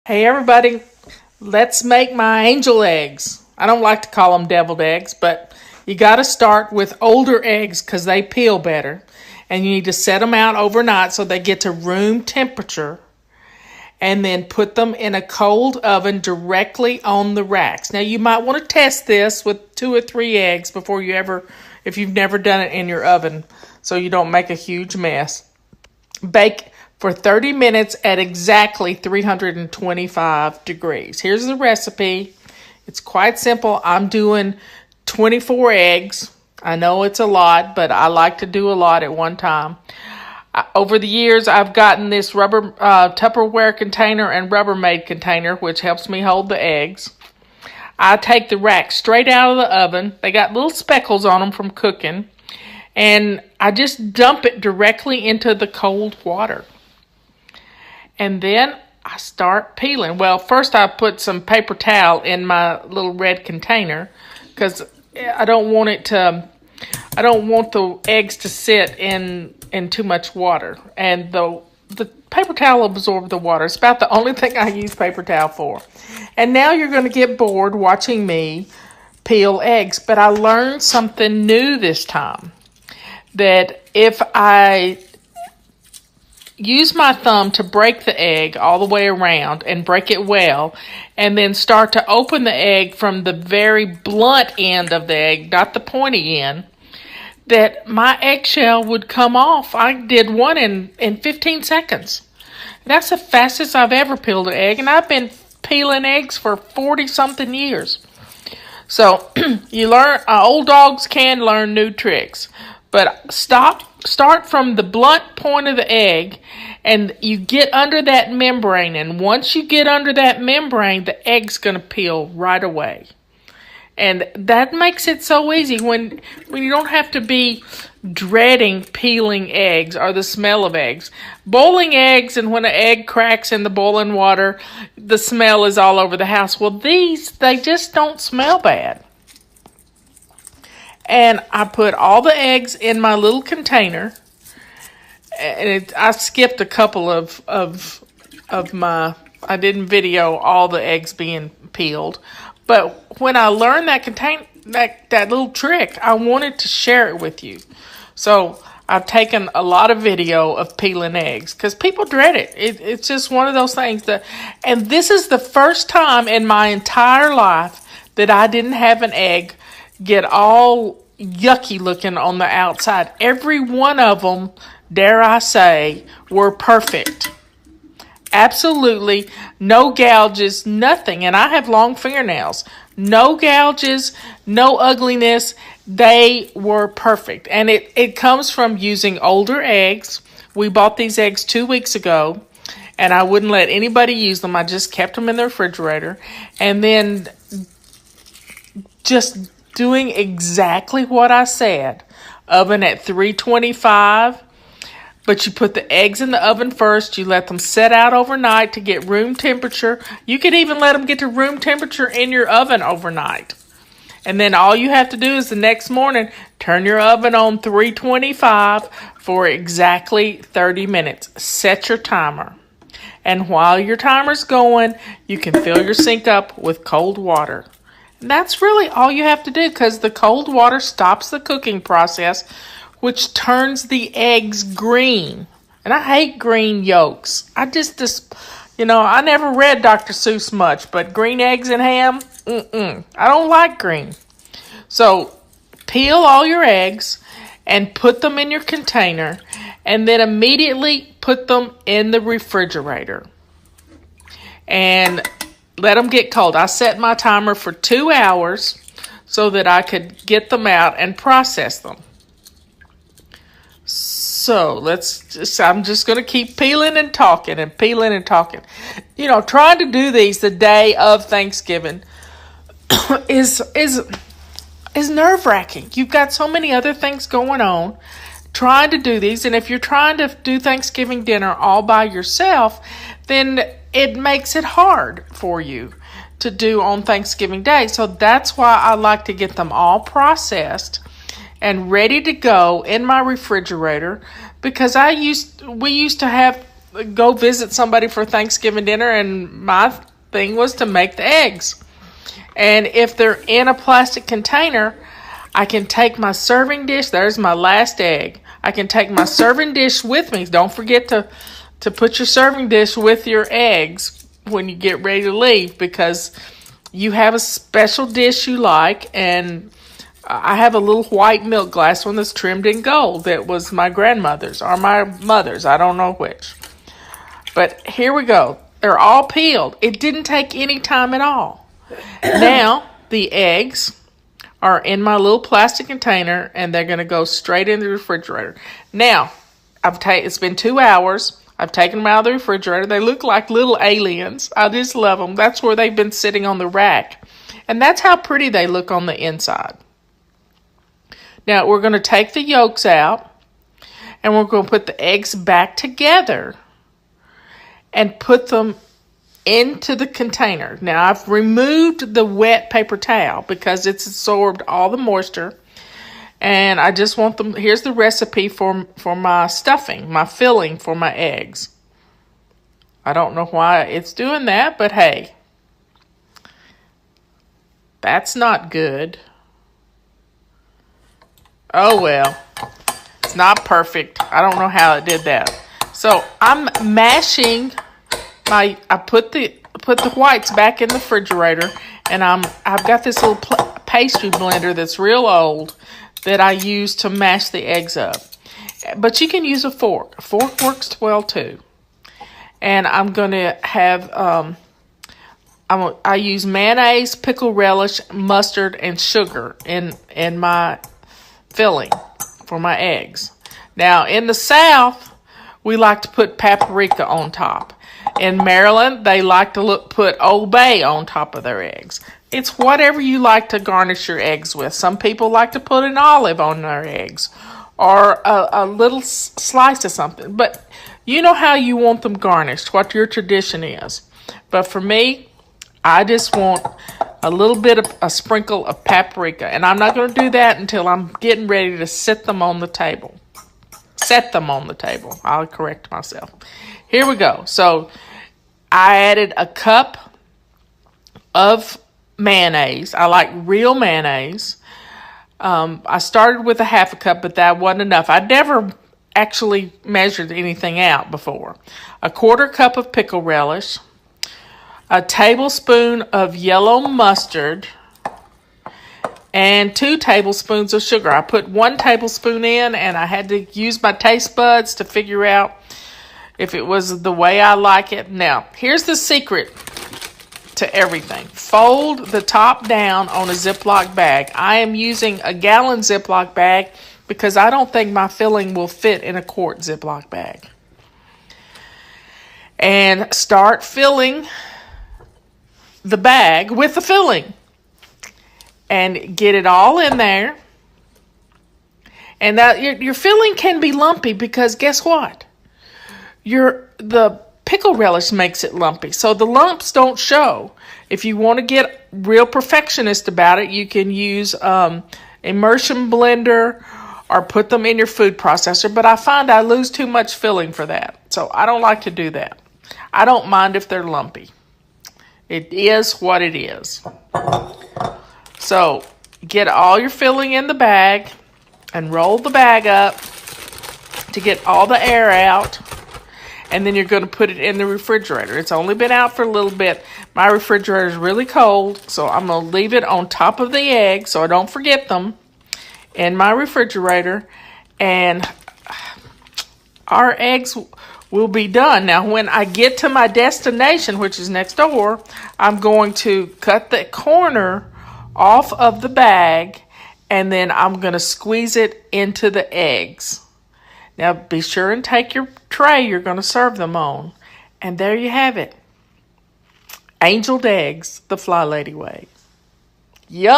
Hey everybody, let's make my angel eggs. I don't like to call them deviled eggs, but you got to start with older eggs because they peel better. And you need to set them out overnight so they get to room temperature. And then put them in a cold oven directly on the racks. Now you might want to test this with 2 or 3 eggs before if you've never done it in your oven, so you don't make a huge mess. Bake for 30 minutes at exactly 325 degrees. Here's the recipe. It's quite simple. I'm doing 24 eggs. I know it's a lot, but I like to do a lot at one time. Over the years, I've gotten this rubber Tupperware container and Rubbermaid container, which helps me hold the eggs. I take the rack straight out of the oven. They got little speckles on them from cooking. And I just dump it directly into the cold water. And then I start peeling. Well, first I put some paper towel in my little red container because I don't want the eggs to sit in too much water. And the paper towel will absorb the water. It's about the only thing I use paper towel for. And now you're going to get bored watching me peel eggs. But I learned something new this time. That if I use my thumb to break the egg all the way around and break it well, and then start to open the egg from the very blunt end of the egg, not the pointy end, that my eggshell would come off. I did one in 15 seconds. That's the fastest I've ever peeled an egg, and I've been peeling eggs for 40-something years. So you learn, old dogs can learn new tricks. But start from the blunt point of the egg, and you get under that membrane. And once you get under that membrane, the egg's going to peel right away. And that makes it so easy when you don't have to be dreading peeling eggs or the smell of eggs. Boiling eggs, and when an egg cracks in the boiling water, the smell is all over the house. Well, they just don't smell bad. And I put all the eggs in my little container. And I skipped a couple of my, I didn't video all the eggs being peeled. But when I learned that little trick, I wanted to share it with you. So I've taken a lot of video of peeling eggs because people dread it. It's just one of those things and this is the first time in my entire life that I didn't have an egg get all yucky looking on the outside. Every one of them, dare I say, were perfect. Absolutely no gouges, nothing. And I have long fingernails. No gouges, no ugliness. They were perfect. And it comes from using older eggs. We bought these eggs 2 weeks ago, and I wouldn't let anybody use them. I just kept them in the refrigerator. And then just doing exactly what I said. Oven at 325. But you put the eggs in the oven first. You let them set out overnight to get room temperature. You could even let them get to room temperature in your oven overnight. And then all you have to do is the next morning, turn your oven on 325 for exactly 30 minutes. Set your timer. And while your timer's going, you can fill your sink up with cold water. And that's really all you have to do because the cold water stops the cooking process, which turns the eggs green. And I hate green yolks. I never read Dr. Seuss much, but green eggs and ham, I don't like green. So peel all your eggs and put them in your container, and then immediately put them in the refrigerator. And let them get cold. I set my timer for 2 hours so that I could get them out and process them. So I'm just going to keep peeling and talking and peeling and talking. Trying to do these the day of Thanksgiving is nerve-wracking. You've got so many other things going on trying to do these. And if you're trying to do Thanksgiving dinner all by yourself, then it makes it hard for you to do on Thanksgiving Day. So that's why I like to get them all processed and ready to go in my refrigerator, because we used to have go visit somebody for Thanksgiving dinner, and my thing was to make the eggs. And if they're in a plastic container, I can take my serving dish. There's my last egg. I can take my serving dish with me. Don't forget to put your serving dish with your eggs when you get ready to leave, because you have a special dish you like, and I have a little white milk glass one that's trimmed in gold that was my grandmother's or my mother's. I don't know which. But here we go. They're all peeled. It didn't take any time at all. Now, the eggs are in my little plastic container, and they're going to go straight in the refrigerator. Now, it's been 2 hours. I've taken them out of the refrigerator. They look like little aliens. I just love them. That's where they've been sitting on the rack. And that's how pretty they look on the inside. Now, we're going to take the yolks out, and we're going to put the eggs back together and put them into the container. Now, I've removed the wet paper towel because it's absorbed all the moisture. And I just want them, here's the recipe for my stuffing, my filling for my eggs. I don't know why it's doing that, but hey, that's not good. Oh well, it's not perfect. I don't know how it did that. So I'm mashing I put the whites back in the refrigerator, and I've got this little pastry blender that's real old that I use to mash the eggs up. But you can use a fork. A fork works well too. And I'm going to have, I use mayonnaise, pickle relish, mustard, and sugar in my filling for my eggs. Now, in the South, we like to put paprika on top. In Maryland, they like to put Old Bay on top of their eggs. It's whatever you like to garnish your eggs with. Some people like to put an olive on their eggs or a little slice of something. But you know how you want them garnished, what your tradition is. But for me, I just want a little bit of a sprinkle of paprika. And I'm not going to do that until I'm getting ready to set them on the table. Set them on the table. I'll correct myself. Here we go. So I added a cup of mayonnaise. I like real mayonnaise. I started with a half a cup, but that wasn't enough. I'd never actually measured anything out before. A quarter cup of pickle relish. A tablespoon of yellow mustard. And 2 tablespoons of sugar. I put 1 tablespoon in, and I had to use my taste buds to figure out if it was the way I like it. Now, here's the secret to everything. Fold the top down on a Ziploc bag. I am using a gallon Ziploc bag because I don't think my filling will fit in a quart Ziploc bag. And start filling the bag with the filling. And get it all in there. And now your filling can be lumpy because guess what? The pickle relish makes it lumpy, so the lumps don't show. If you want to get real perfectionist about it, you can use immersion blender or put them in your food processor, but I find I lose too much filling for that, so I don't like to do that. I don't mind if they're lumpy. It is what it is. So get all your filling in the bag and roll the bag up to get all the air out. And then you're going to put it in the refrigerator. It's only been out for a little bit. My refrigerator is really cold, so I'm going to leave it on top of the egg so I don't forget them in my refrigerator. And our eggs will be done. Now, when I get to my destination, which is next door, I'm going to cut the corner off of the bag, and then I'm going to squeeze it into the eggs. Now, be sure and take your tray you're going to serve them on. And there you have it. Angeled eggs, the Fly Lady way. Yum!